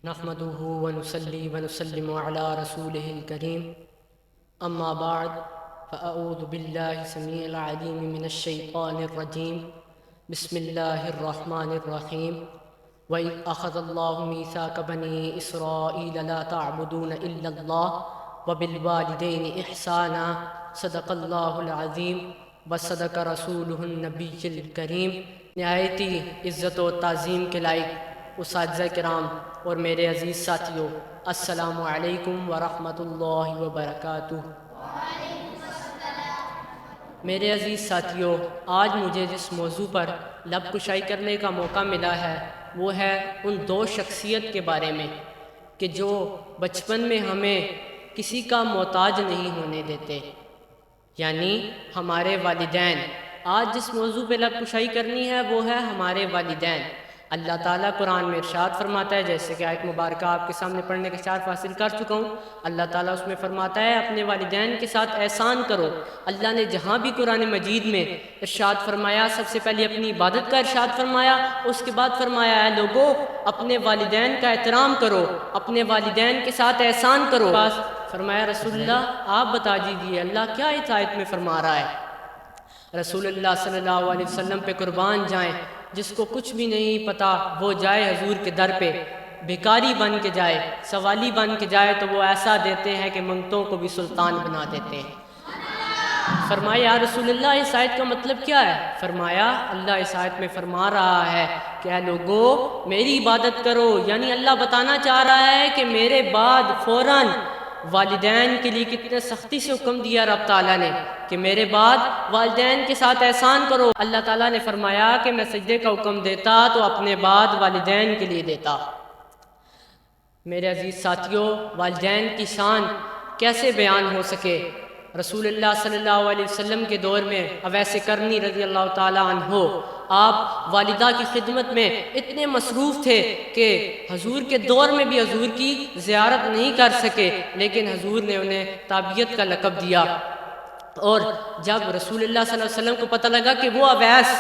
نحمده ونصلي ونسلم على رسوله الكريم اما بعد فاعوذ بالله السميع العليم من الشيطان الرجيم بسم الله الرحمن الرحيم وإذ أخذ الله ميثاق بني إسرائيل لا تعبدون إلا الله وبالوالدين إحسانا صدق الله العظيم وصدق رسوله النبي الكريم۔ نہایتی عزت و تعظیم کے لائق اساتذہ کرام اور میرے عزیز ساتھیوں، السلام علیکم ورحمۃ اللہ وبرکاتہ۔ میرے عزیز ساتھیوں، آج مجھے جس موضوع پر لب کشائی کرنے کا موقع ملا ہے وہ ہے ان دو شخصیت کے بارے میں کہ جو بچپن میں ہمیں کسی کا محتاج نہیں ہونے دیتے، یعنی ہمارے والدین۔ آج جس موضوع پہ لب کشائی کرنی ہے وہ ہے ہمارے والدین۔ اللہ تعالیٰ قرآن میں ارشاد فرماتا ہے، جیسے کہ آیت مبارکہ آپ کے سامنے پڑھنے کا شرف حاصل کر چکا ہوں، اللہ تعالیٰ اس میں فرماتا ہے اپنے والدین کے ساتھ احسان کرو۔ اللہ نے جہاں بھی قرآن مجید میں ارشاد فرمایا، سب سے پہلے اپنی عبادت کا ارشاد فرمایا، اس کے بعد فرمایا ہے لوگو اپنے والدین کا احترام کرو، اپنے والدین کے ساتھ احسان کرو۔ فرمایا رسول اللہ آپ بتا دیجیے اللہ کیا اس آیت میں فرما رہا ہے۔ رسول اللہ صلی اللہ علیہ وسلم پہ قربان جائیں، جس کو کچھ بھی نہیں پتا وہ جائے حضور کے در پہ، بھکاری بن کے جائے، سوالی بن کے جائے تو وہ ایسا دیتے ہیں کہ منگتوں کو بھی سلطان بنا دیتے ہیں۔ فرمایا یا رسول اللہ اس آیت کا مطلب کیا ہے؟ فرمایا اللہ اس آیت میں فرما رہا ہے کہ اے لوگو میری عبادت کرو، یعنی اللہ بتانا چاہ رہا ہے کہ میرے بعد فوراً والدین کے لیے کتنے سختی سے حکم دیا رب تعالیٰ نے کہ میرے بعد والدین کے ساتھ احسان کرو۔ اللہ تعالیٰ نے فرمایا کہ میں سجدے کا حکم دیتا تو اپنے بعد والدین کے لیے دیتا۔ میرے عزیز ساتھیوں، والدین کی شان کیسے بیان ہو سکے؟ رسول اللہ صلی اللہ علیہ وسلم کے دور میں اویس کرنی رضی اللہ تعالیٰ عنہ آپ والدہ کی خدمت میں اتنے مصروف تھے کہ حضور کے دور میں بھی حضور کی زیارت نہیں کر سکے، لیکن حضور نے انہیں تابعیت کا لقب دیا۔ اور جب رسول اللہ صلی اللہ علیہ وسلم کو پتہ لگا کہ وہ اویس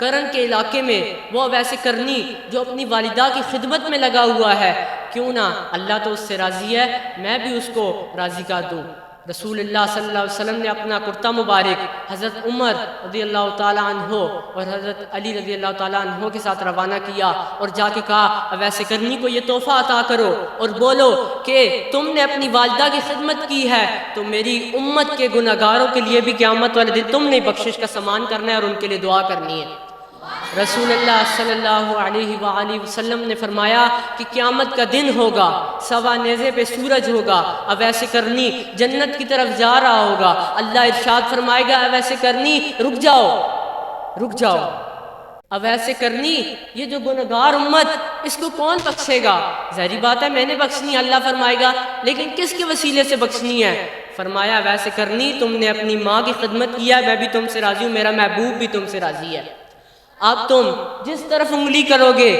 کرن کے علاقے میں وہ اویس کرنی جو اپنی والدہ کی خدمت میں لگا ہوا ہے، کیوں نہ اللہ تو اس سے راضی ہے میں بھی اس کو راضی کر دوں۔ رسول اللہ صلی اللہ علیہ وسلم نے اپنا کرتا مبارک حضرت عمر رضی اللہ تعالیٰ عنہ اور حضرت علی رضی اللہ تعالیٰ عنہ کے ساتھ روانہ کیا اور جا کے کہا اویس کرنی کو یہ تحفہ عطا کرو اور بولو کہ تم نے اپنی والدہ کی خدمت کی ہے تو میری امت کے گناہگاروں کے لیے بھی قیامت والے دن تم نے بخشش کا سامان کرنا ہے اور ان کے لیے دعا کرنی ہے۔ رسول اللہ صلی اللہ علیہ وآلہ وسلم نے فرمایا کہ قیامت کا دن ہوگا، سوا نیزے پہ سورج ہوگا، اویس کرنی جنت کی طرف جا رہا ہوگا، اللہ ارشاد فرمائے گا اویس کرنی رک جاؤ رک جاؤ۔ اویس کرنی یہ جو گنہگار امت اس کو کون بخشے گا؟ ظاہری بات ہے میں نے بخشنی، اللہ فرمائے گا، لیکن کس کے وسیلے سے بخشنی ہے؟ فرمایا اویس کرنی تم نے اپنی ماں کی خدمت کیا، میں بھی تم سے راضی ہوں، میرا محبوب بھی تم سے راضی ہے۔ اب تم جس طرف انگلی کرو گے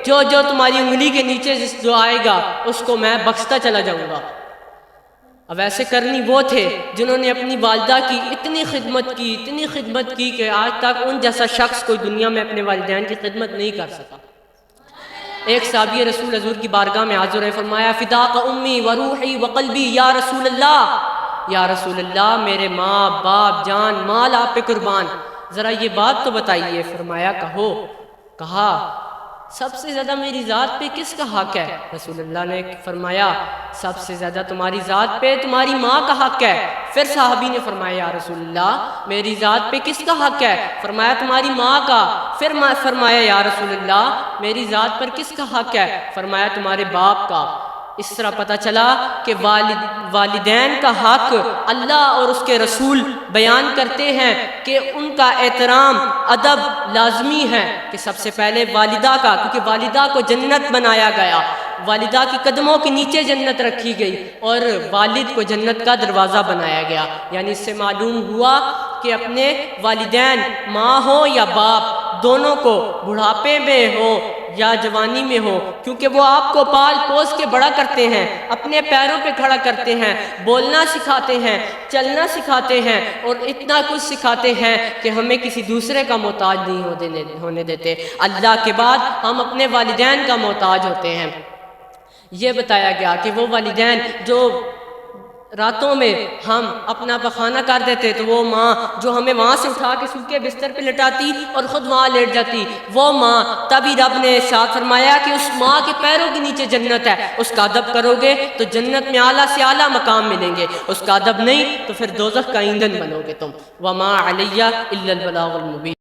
جو تمہاری انگلی کے نیچے جو آئے گا اس کو میں بخشتا چلا جاؤں گا۔ اویس کرنی وہ تھے جنہوں نے اپنی والدہ کی اتنی خدمت کی کہ آج تک ان جیسا شخص کوئی دنیا میں اپنے والدین کی خدمت نہیں کر سکا۔ ایک صحابی رسول حضور کی بارگاہ میں حاضر ہے، فرمایا فداک امی و روحی و قلبی یا رسول اللہ میرے ماں باپ جان مال آپ پہ قربان، ذرا یہ بات تو بتائیے۔ فرمایا کہا سب سے زیادہ میری ذات پہ کس کا حق ہے؟ رسول اللہ نے فرمایا سب سے زیادہ تمہاری ذات پہ تمہاری ماں کا حق ہے۔ پھر صحابی نے فرمایا یا رسول اللہ میری ذات پہ کس کا حق ہے؟ فرمایا تمہاری ماں کا۔ پھر فرمایا یا رسول اللہ میری ذات پر کس کا حق ہے؟ فرمایا تمہارے باپ کا۔ اس طرح پتہ چلا کہ والدین کا حق اللہ اور اس کے رسول بیان کرتے ہیں کہ ان کا احترام ادب لازمی ہے کہ سب سے پہلے والدہ کا، کیونکہ والدہ کو جنت بنایا گیا، والدہ کی قدموں کے نیچے جنت رکھی گئی اور والد کو جنت کا دروازہ بنایا گیا۔ یعنی اس سے معلوم ہوا کہ اپنے والدین ماں ہو یا باپ دونوں کو بڑھاپے میں ہو یا جوانی میں ہو، کیونکہ وہ آپ کو پال پوس کے بڑا کرتے ہیں، اپنے پیروں پہ کھڑا کرتے ہیں، بولنا سکھاتے ہیں، چلنا سکھاتے ہیں، اور اتنا کچھ سکھاتے ہیں کہ ہمیں کسی دوسرے کا محتاج نہیں ہونے دیتے۔ اللہ کے بعد ہم اپنے والدین کا محتاج ہوتے ہیں۔ یہ بتایا گیا کہ وہ والدین جو راتوں میں ہم اپنا پخانہ کر دیتے تو وہ ماں جو ہمیں وہاں سے اٹھا کے سوکھے بستر پہ لٹاتی اور خود وہاں لیٹ جاتی، وہ ماں، تبھی رب نے ارشاد فرمایا کہ اس ماں کے پیروں کے نیچے جنت ہے، اس کا ادب کرو گے تو جنت میں اعلیٰ سے اعلیٰ مقام ملیں گے، اس کا ادب نہیں تو پھر دوزخ کا ایندھن بنو گے تم۔ وما علیہ الا البلاغ المبین۔